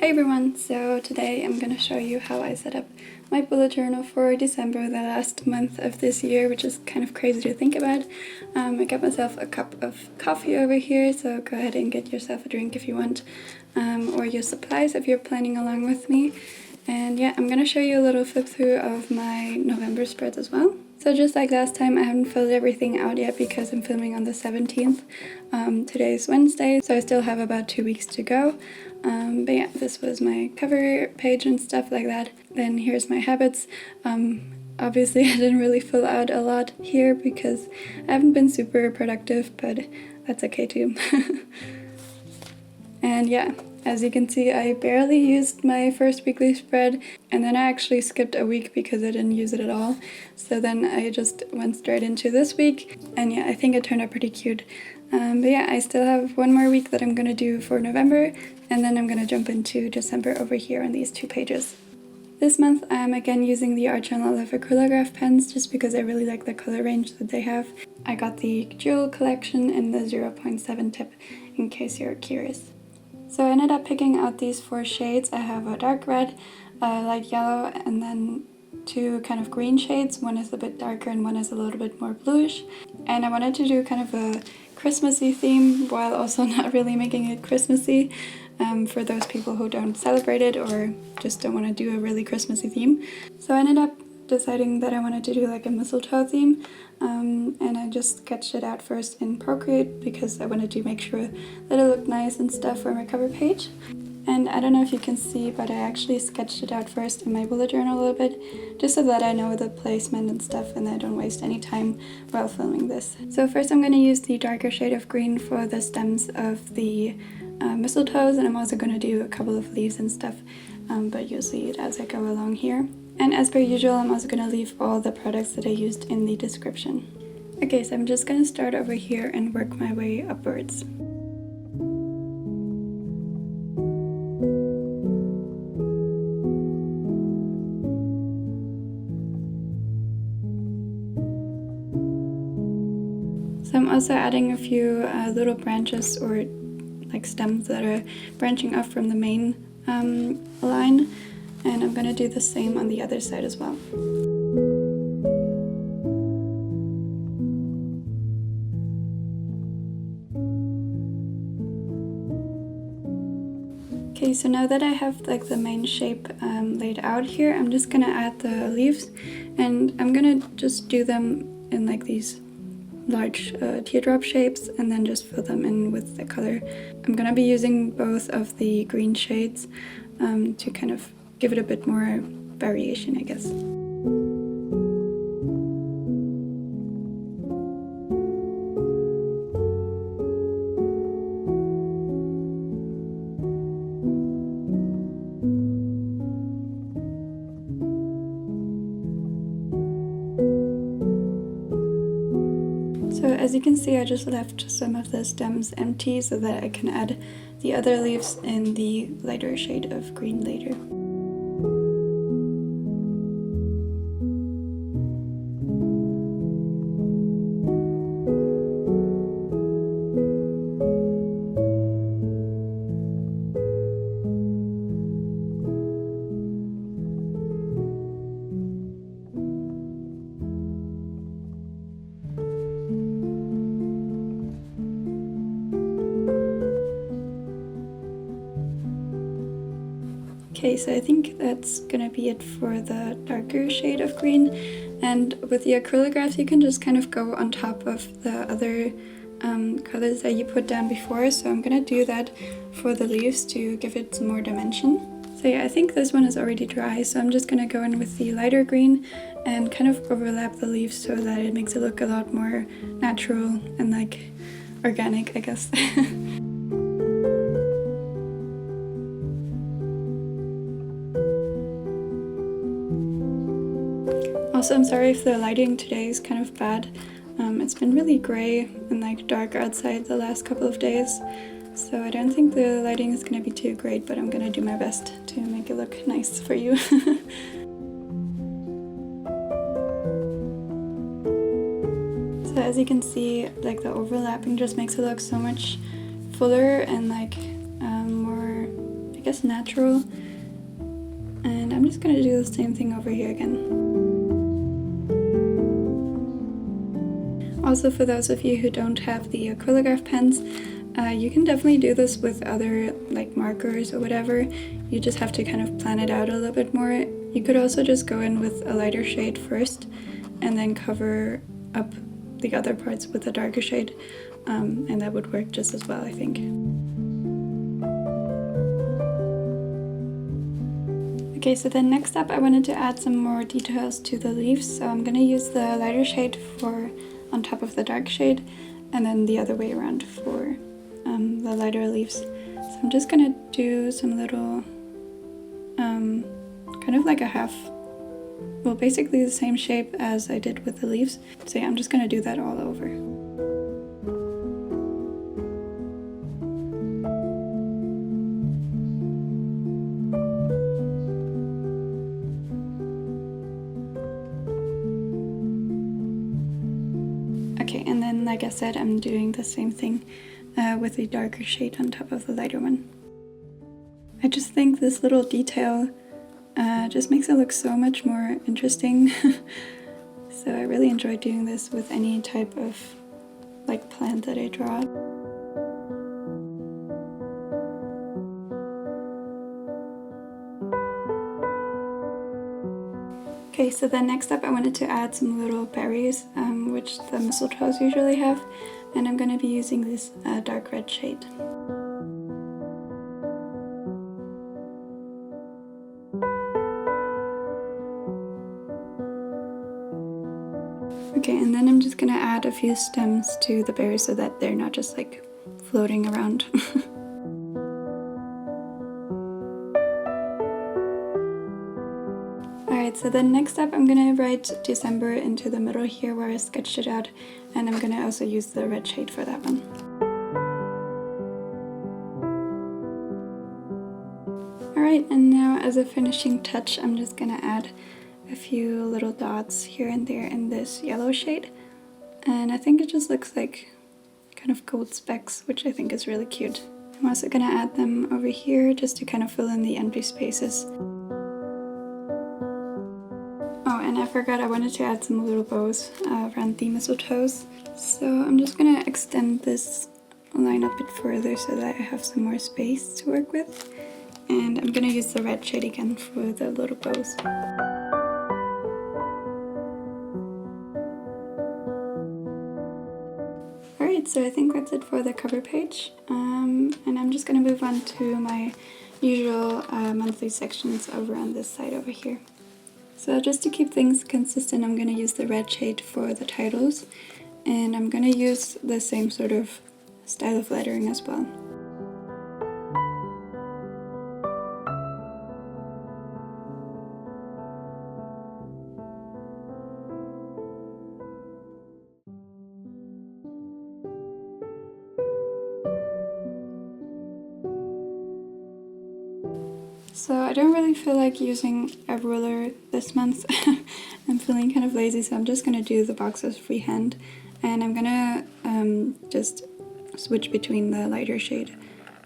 Hey everyone, so today I'm going to show you how I set up my bullet journal for December, the last month of this year, which is kind of crazy to think about. I got myself a cup of coffee over here, so go ahead and get yourself a drink if you want, or your supplies if you're planning along with me. And yeah, I'm going to show you a little flip through of my November spreads as well. So just like last time, I haven't filled everything out yet because I'm filming on the 17th. Today is Wednesday, so I still have about 2 weeks to go. But yeah, this was my cover page and stuff like that. Then here's my habits. Obviously I didn't really fill out a lot here because I haven't been super productive, but that's okay too. And yeah, as you can see, I barely used my first weekly spread, and then I actually skipped a week because I didn't use it at all. So then I just went straight into this week, and yeah, I think it turned out pretty cute. But yeah, I still have one more week that I'm gonna do for November, and then I'm gonna jump into December over here on these 2 pages. This month I'm again using the Arden Olive Acrylograph Pens just because I really like the color range that they have. I got the Jewel collection in the 0.7 tip in case you're curious. So I ended up picking out these 4 shades. I have a dark red, a light yellow, and then 2 kind of green shades. One is a bit darker and one is a little bit more bluish. And I wanted to do kind of a Christmassy theme while also not really making it Christmassy for those people who don't celebrate it or just don't want to do a really Christmassy theme. So I ended up deciding that I wanted to do like a mistletoe theme, and I just sketched it out first in Procreate because I wanted to make sure that it looked nice and stuff for my cover page. And I don't know if you can see, but I actually sketched it out first in my bullet journal a little bit, just so that I know the placement and stuff and I don't waste any time while filming this. So first I'm going to use the darker shade of green for the stems of the mistletoes, and I'm also going to do a couple of leaves and stuff, but you'll see it as I go along here. And as per usual, I'm also going to leave all the products that I used in the description. Okay, so I'm just going to start over here and work my way upwards. So I'm also adding a few little branches or like stems that are branching off from the main line, and I'm going to do the same on the other side as well. Okay, so now that I have like the main shape laid out here, I'm just going to add the leaves, and I'm going to just do them in like these large teardrop shapes and then just fill them in with the color. I'm gonna be using both of the green shades to kind of give it a bit more variation, I guess. So as you can see, I just left some of the stems empty so that I can add the other leaves in the lighter shade of green later. Okay, so I think that's gonna be it for the darker shade of green, and with the acrylographs you can just kind of go on top of the other colors that you put down before, so I'm gonna do that for the leaves to give it some more dimension. So yeah, I think this one is already dry, so I'm just gonna go in with the lighter green and kind of overlap the leaves so that it makes it look a lot more natural and like organic, I guess. Also, I'm sorry if the lighting today is kind of bad. It's been really gray and like dark outside the last couple of days, so I don't think the lighting is going to be too great, but I'm going to do my best to make it look nice for you. So as you can see, like the overlapping just makes it look so much fuller and like more, I guess, guess, natural. And I'm just gonna do the same thing over here again. Also, for those of you who don't have the acrylograph pens, you can definitely do this with other like markers or whatever. You just have to kind of plan it out a little bit more. You could also just go in with a lighter shade first and then cover up the other parts with a darker shade, and that would work just as well, I think. Okay, so then next up I wanted to add some more details to the leaves, so I'm going to use the lighter shade for on top of the dark shade, and then the other way around for the lighter leaves. So I'm just going to do some little, kind of like a half, well, basically the same shape as I did with the leaves. So yeah, I'm just going to do that all over. Okay, and then like I said, I'm doing the same thing with the darker shade on top of the lighter one. I just think this little detail just makes it look so much more interesting. So I really enjoy doing this with any type of like plant that I draw. Okay, so then next up I wanted to add some little berries, which the mistletoes usually have, and I'm going to be using this dark red shade. Okay, and then I'm just gonna add a few stems to the berries so that they're not just like floating around. Alright, so then next up I'm gonna write December into the middle here where I sketched it out, and I'm gonna also use the red shade for that one. Alright, and now as a finishing touch I'm just gonna add a few little dots here and there in this yellow shade, and I think it just looks like kind of gold specks, which I think is really cute. I'm also gonna add them over here just to kind of fill in the empty spaces. Oh, and I forgot I wanted to add some little bows around the mistletoes, so I'm just gonna extend this line a bit further so that I have some more space to work with, and I'm gonna use the red shade again for the little bows. Alright, so I think that's it for the cover page, and I'm just going to move on to my usual monthly sections over on this side over here. So just to keep things consistent, I'm going to use the red shade for the titles, and I'm going to use the same sort of style of lettering as well. So I don't really feel like using a ruler this month. I'm feeling kind of lazy, so I'm just going to do the boxes freehand, and I'm going to just switch between the lighter shade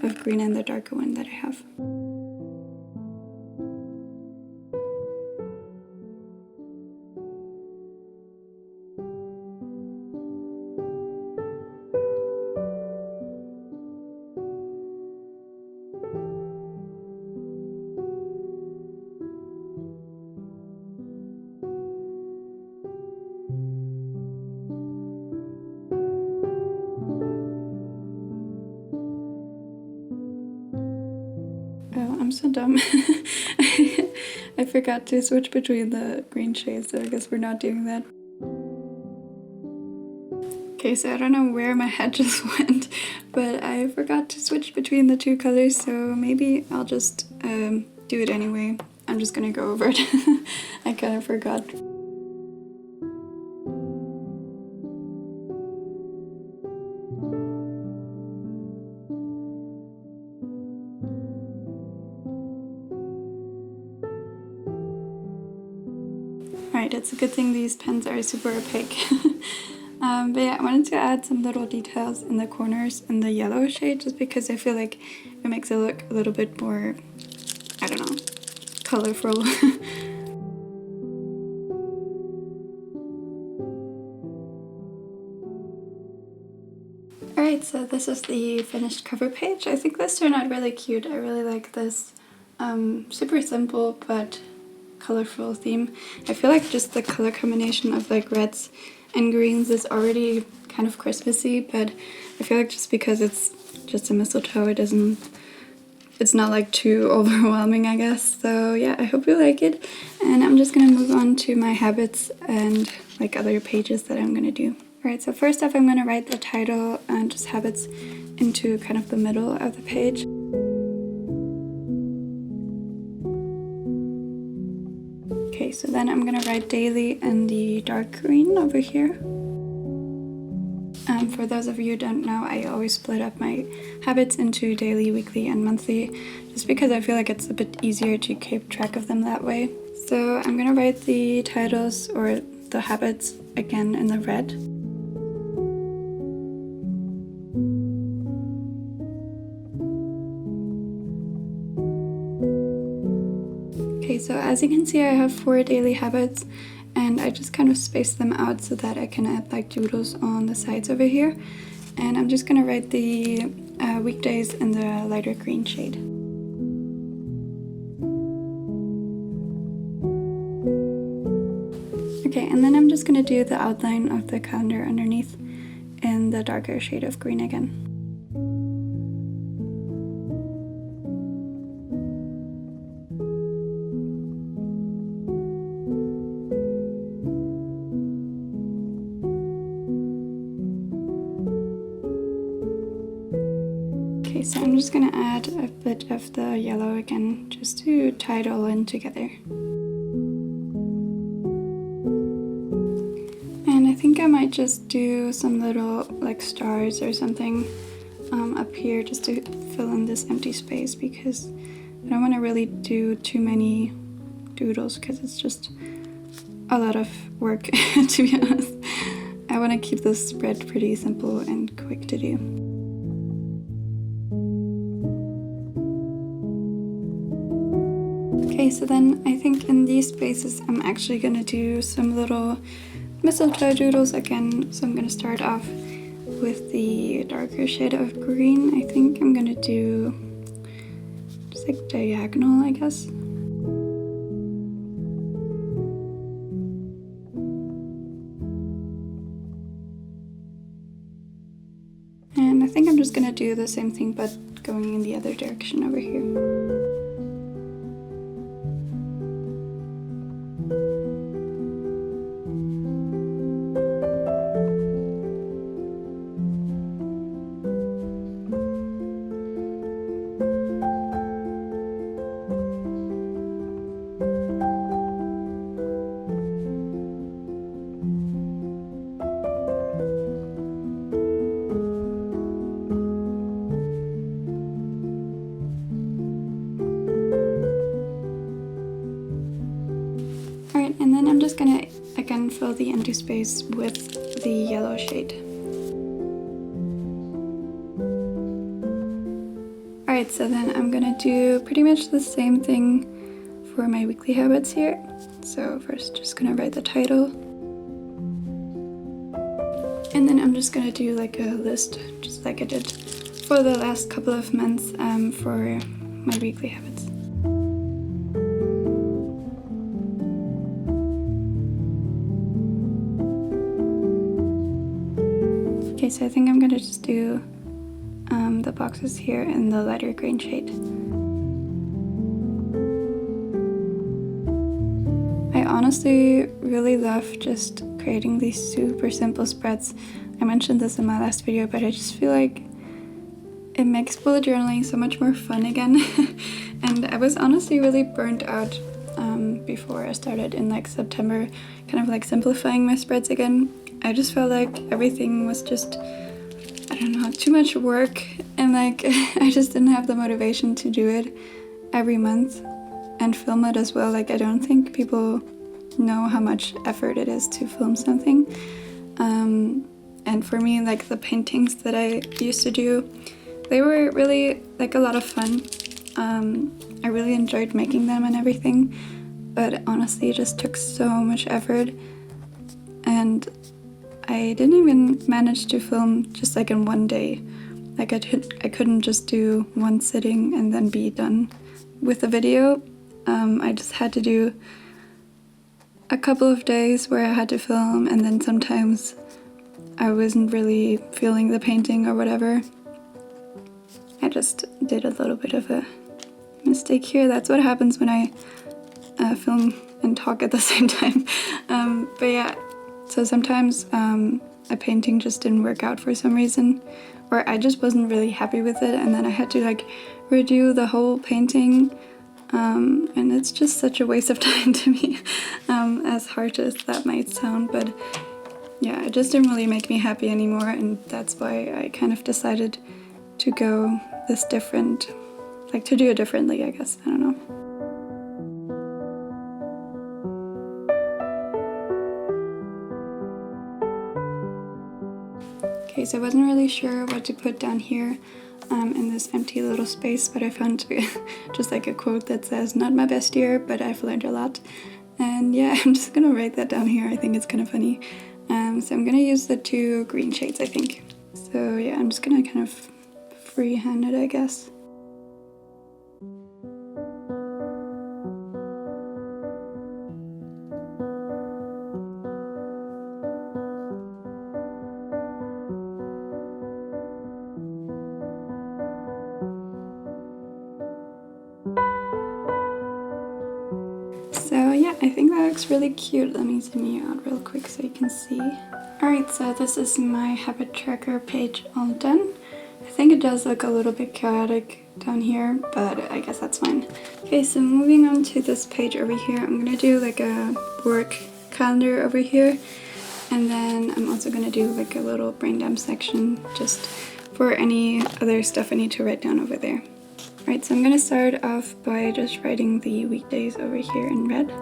of green and the darker one that I have. Oh, I'm so dumb. I forgot to switch between the green shades, so I guess we're not doing that. Okay, so I don't know where my head just went, but I forgot to switch between the two colors, so maybe I'll just do it anyway. I'm just gonna go over it. I kind of forgot. Alright, it's a good thing these pens are super opaque. But yeah, I wanted to add some little details in the corners in the yellow shade just because I feel like it makes it look a little bit more I don't know, colorful. Alright, so this is the finished cover page. I think this turned out really cute. I really like this super simple but colorful theme. I feel like just the color combination of like reds and greens is already kind of Christmassy, but I feel like just because it's just a mistletoe, it's not like too overwhelming, I guess. So yeah, I hope you like it. And I'm just gonna move on to my habits and like other pages that I'm gonna do. Alright, so first off I'm gonna write the title and just habits into kind of the middle of the page. Okay, so then I'm gonna write daily in the dark green over here. For those of you who don't know, I always split up my habits into daily, weekly, and monthly, just because I feel like it's a bit easier to keep track of them that way. So I'm gonna write the titles or the habits again in the red. Okay, so as you can see, I have 4 daily habits, and I just kind of space them out so that I can add like doodles on the sides over here. And I'm just gonna write the weekdays in the lighter green shade. Okay, and then I'm just gonna do the outline of the calendar underneath in the darker shade of green again. Okay, so I'm just gonna add a bit of the yellow again, just to tie it all in together. And I think I might just do some little like stars or something up here just to fill in this empty space, because I don't want to really do too many doodles because it's just a lot of work to be honest. I want to keep this spread pretty simple and quick to do. Okay, so then I think in these spaces I'm actually gonna do some little mistletoe doodles again. So I'm gonna start off with the darker shade of green. I think I'm gonna do just like diagonal, I guess. And I think I'm just gonna do the same thing but going in the other direction over here. And then I'm just gonna again fill the empty space with the yellow shade. Alright, so then I'm gonna do pretty much the same thing for my weekly habits here. So first just gonna write the title. And then I'm just gonna do like a list, just like I did for the last couple of months for my weekly habits. Okay, so I think I'm gonna just do the boxes here in the lighter green shade. I honestly really love just creating these super simple spreads. I mentioned this in my last video, but I just feel like it makes bullet journaling so much more fun again. And I was honestly really burnt out before I started in like September, kind of like simplifying my spreads again. I just felt like everything was just, I don't know, too much work, and like I just didn't have the motivation to do it every month and film it as well. Like I don't think people know how much effort it is to film something. And for me, like the paintings that I used to do, they were really like a lot of fun. I really enjoyed making them and everything, but honestly it just took so much effort, and I didn't even manage to film just like in one day. Like I couldn't just do one sitting and then be done with the video. I just had to do a couple of days where I had to film, and then sometimes I wasn't really feeling the painting or whatever. I just did a little bit of a mistake here. That's what happens when I film and talk at the same time. But yeah, so sometimes a painting just didn't work out for some reason, or I just wasn't really happy with it, and then I had to like redo the whole painting, and it's just such a waste of time to me, as harsh as that might sound, but yeah, it just didn't really make me happy anymore, and that's why I kind of decided to go this different, like to do it differently, I guess, I don't know. Okay, so I wasn't really sure what to put down here in this empty little space, but I found just like a quote that says, "Not my best year, but I've learned a lot." And yeah, I'm just gonna write that down here. I think it's kind of funny. So I'm gonna use the 2 green shades, I think. So yeah, I'm just gonna kind of freehand it, I guess. So yeah, I think that looks really cute. Let me zoom you out real quick so you can see. Alright, so this is my habit tracker page all done. I think it does look a little bit chaotic down here, but I guess that's fine. Okay, so moving on to this page over here, I'm gonna do like a work calendar over here, and then I'm also gonna do like a little brain dump section just for any other stuff I need to write down over there. Right, so I'm gonna start off by just writing the weekdays over here in red.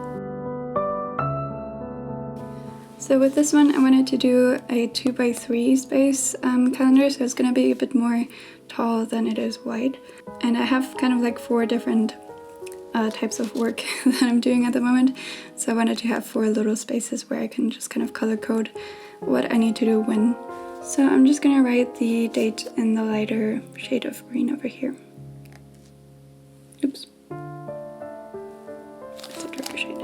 So with this one, I wanted to do a 2x3 space calendar, so it's gonna be a bit more tall than it is wide. And I have kind of like 4 different types of work that I'm doing at the moment, so I wanted to have 4 little spaces where I can just kind of color code what I need to do when. So I'm just gonna write the date in the lighter shade of green over here. Oops. That's a darker shade.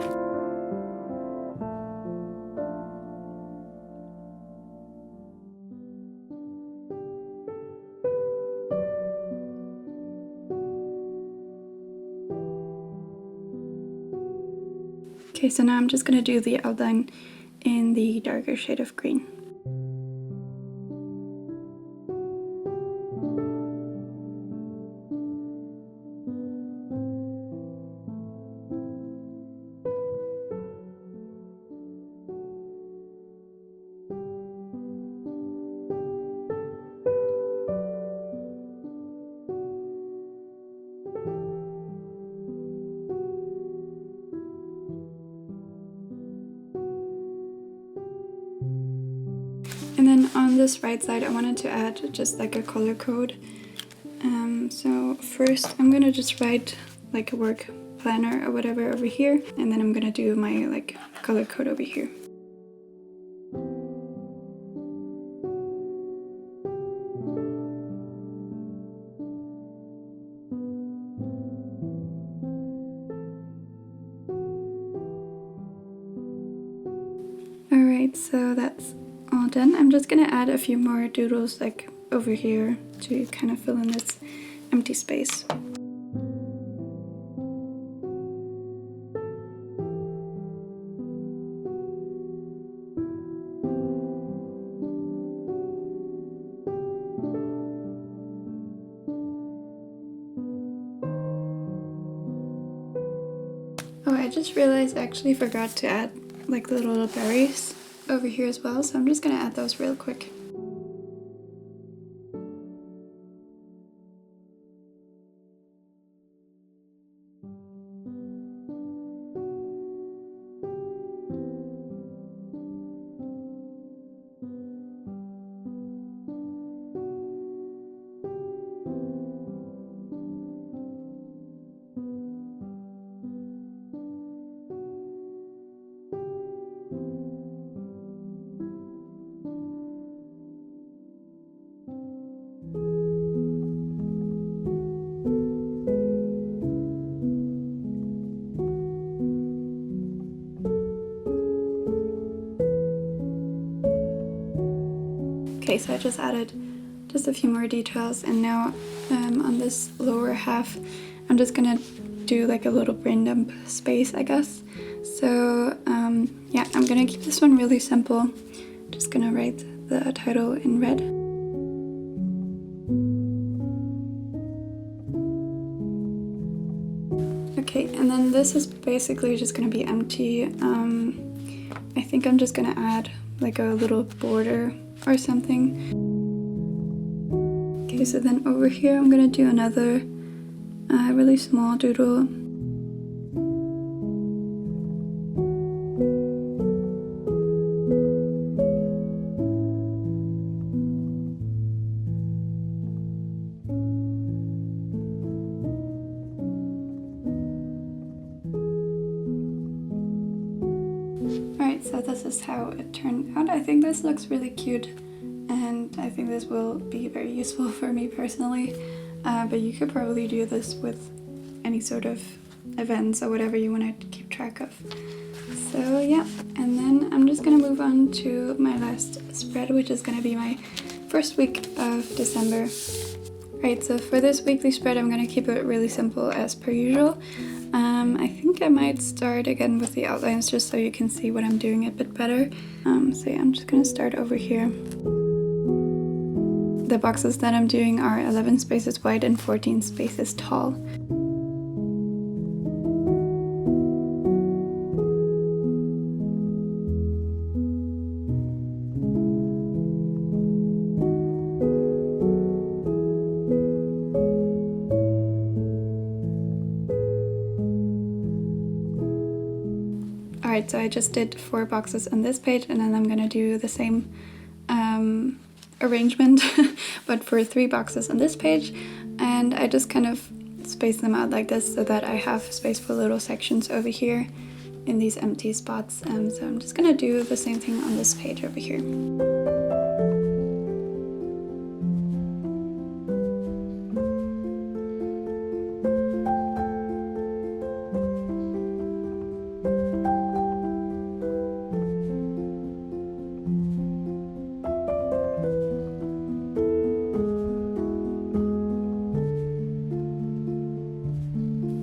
Okay, so now I'm just gonna do the outline in the darker shade of green. And then on this right side, I wanted to add just like a color code. So first I'm gonna just write like a work planner or whatever over here, and then I'm gonna do my like color code over here. Alright, so that's all done. I'm just gonna add a few more doodles like over here to kind of fill in this empty space. Oh, I just realized I actually forgot to add like the little berries over here as well, so I'm just gonna add those real quick. Okay, so I just added just a few more details, and now on this lower half I'm just gonna do like a little brain dump space, I guess. So yeah, I'm gonna keep this one really simple. Just gonna write the title in red. Okay, and then this is basically just gonna be empty. I think I'm just gonna add like a little border or something. Okay, so then over here I'm gonna do another really small doodle. Alright, so this is how it turned out. I think this looks really cute, and I think this will be very useful for me personally. But you could probably do this with any sort of events or whatever you want to keep track of. So yeah, and then I'm just gonna move on to my last spread, which is gonna be my first week of December. Right, so for this weekly spread I'm gonna keep it really simple as per usual. I think I might start again with the outlines just so you can see what I'm doing a bit better. So yeah, I'm just gonna start over here. The boxes that I'm doing are 11 spaces wide and 14 spaces tall. Alright, so I just did 4 boxes on this page, and then I'm gonna do the same arrangement but for 3 boxes on this page, and I just kind of space them out like this so that I have space for little sections over here in these empty spots. So I'm just gonna do the same thing on this page over here.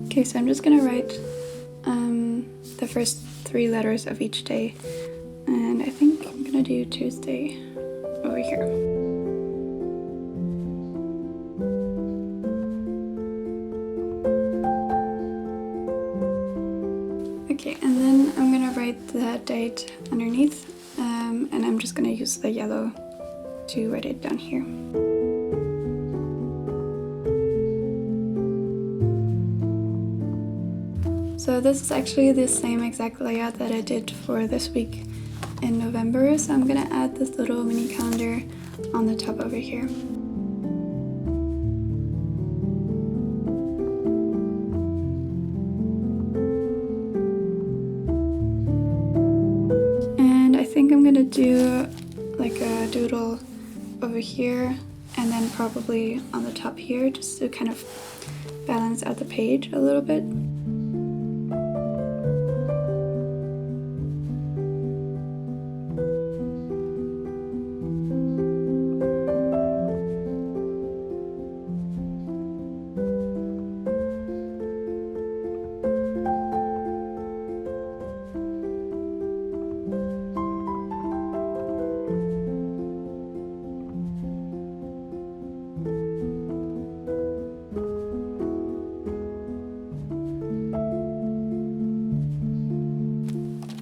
Okay, so I'm just gonna write the first 3 letters of each day, and I think I'm gonna do Tuesday over here. Okay, and then I'm gonna write the date underneath, and I'm just gonna use the yellow to write it down here. So this is actually the same exact layout that I did for this week in November, so I'm gonna add this little mini calendar on the top over here. And I think I'm gonna do like a doodle over here, and then probably on the top here, just to kind of balance out the page a little bit.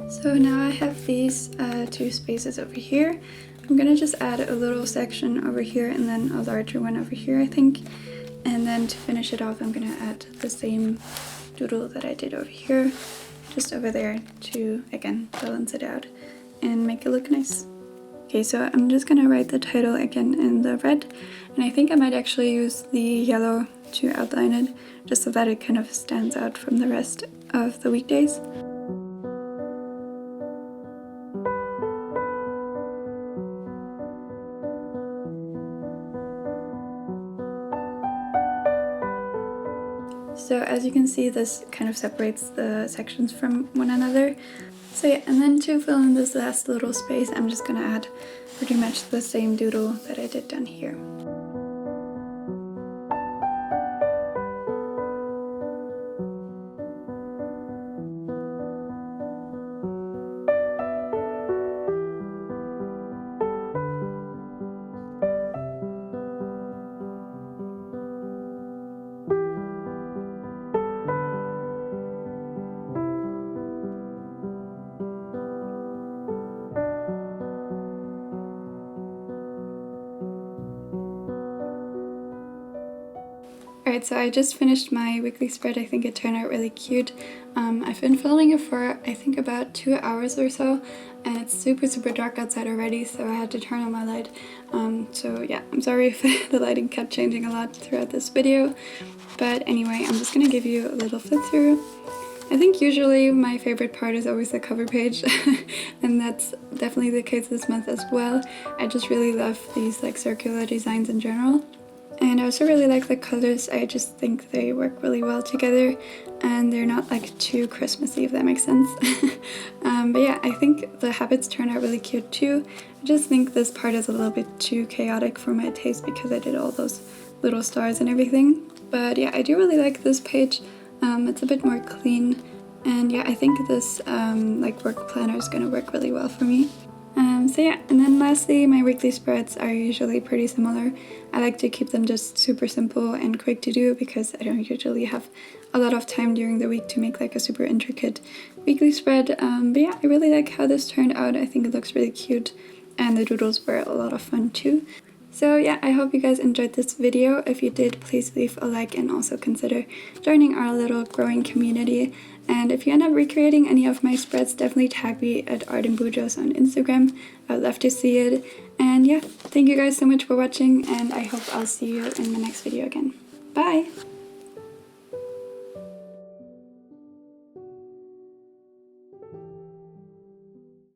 So now I have these 2 spaces over here. I'm gonna just add a little section over here and then a larger one over here, I think. And then to finish it off, I'm gonna add the same doodle that I did over here, just over there, to again balance it out and make it look nice. Okay, so I'm just gonna write the title again in the red, and I think I might actually use the yellow to outline it, just so that it kind of stands out from the rest of the weekdays. So as you can see, this kind of separates the sections from one another. So yeah, and then to fill in this last little space, I'm just gonna add pretty much the same doodle that I did down here. Alright, so I just finished my weekly spread. I think it turned out really cute. I've been filming it for I think about 2 hours or so, and it's super dark outside already, so I had to turn on my light. So yeah, I'm sorry if the lighting kept changing a lot throughout this video. But anyway, I'm just gonna give you a little flip through. I think usually my favorite part is always the cover page, and that's definitely the case this month as well. I just really love these like circular designs in general. And I also really like the colors. I just think they work really well together, and they're not like too Christmassy, if that makes sense. But yeah, I think the habits turn out really cute too. I just think this part is a little bit too chaotic for my taste because I did all those little stars and everything. But yeah, I do really like this page. It's a bit more clean, and yeah, I think this like work planner is gonna work really well for me. So yeah, and then lastly, my weekly spreads are usually pretty similar. I like to keep them just super simple and quick to do because I don't usually have a lot of time during the week to make like a super intricate weekly spread. But yeah, I really like how this turned out. I think it looks really cute, and the doodles were a lot of fun too. So yeah, I hope you guys enjoyed this video. If you did, please leave a like and also consider joining our little growing community. And if you end up recreating any of my spreads, definitely tag me at Arden Bujos on Instagram. I would love to see it. And yeah, thank you guys so much for watching, and I hope I'll see you in my next video again. Bye!